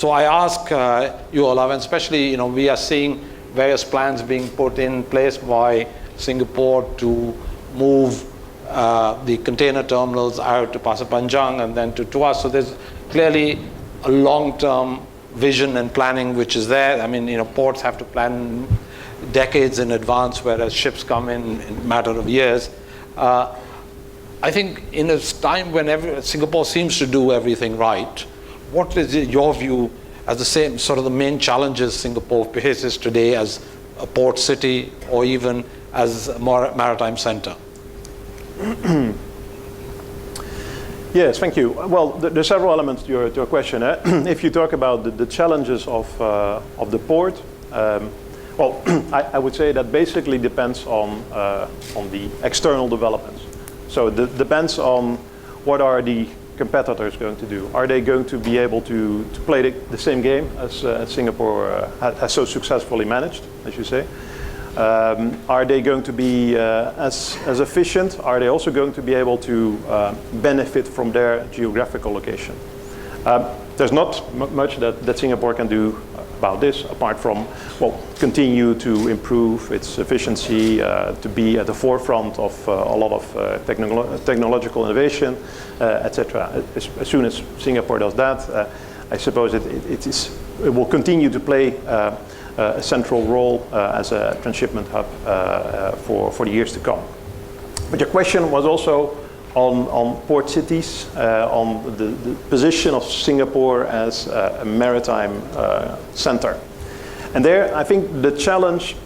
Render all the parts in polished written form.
So I ask you, Olaf, and especially, we are seeing various plans being put in place by Singapore to move the container terminals out to Pasir Panjang and then to Tuas. So there's clearly a long-term vision and planning which is there. I mean, ports have to plan decades in advance, whereas ships come in a matter of years. I think in a time when Singapore seems to do everything right, what is your view as the same sort of the main challenges Singapore faces today as a port city or even as a maritime center? Yes, thank you. Well, there are several elements to your question. If you talk about the challenges of the port, well, I would say that basically depends on the external developments. So it depends on what are the competitors going to do. Are they going to be able to play the same game as Singapore has so successfully managed, as you say? Are they going to be as efficient? Are they also going to be able to benefit from their geographical location? There's not much that Singapore can do about this, apart from, well, continue to improve its efficiency, to be at the forefront of a lot of technological innovation, etc. As soon as Singapore does that, I suppose it will continue to play a central role as a transshipment hub for the years to come. But your question was also on port cities, on the position of Singapore as a maritime center. And there, I think the challenge,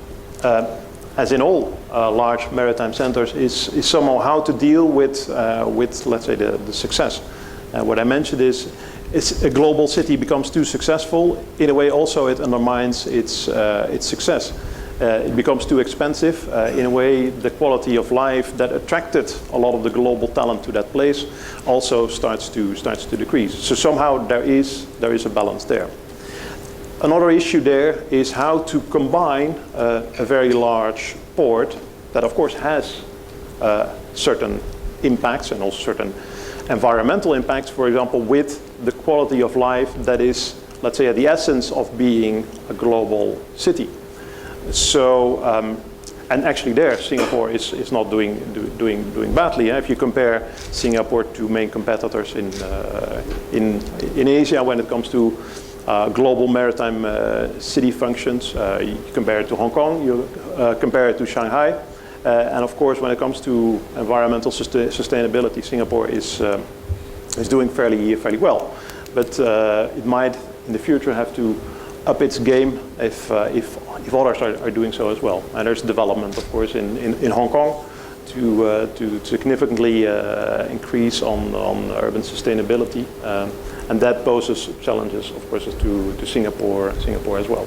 as in all large maritime centers, is somehow how to deal with let's say, the success. What I mentioned is a global city becomes too successful. In a way, also it undermines its success. It becomes too expensive. In a way, the quality of life that attracted a lot of the global talent to that place also starts to decrease. So somehow there is a balance there. Another issue there is how to combine a very large port that, of course, has certain impacts and also certain environmental impacts, for example, with the quality of life that is, let's say, at the essence of being a global city. So, and actually there, Singapore is not doing badly. If you compare Singapore to main competitors in Asia when it comes to global maritime city functions, you compare it to Hong Kong, you compare it to Shanghai, and of course, when it comes to environmental sustainability, Singapore is doing fairly well. But it might in the future have to up its game if others are doing so as well. And there's development, of course, in Hong Kong to significantly increase on urban sustainability, and that poses challenges, of course, to Singapore as well.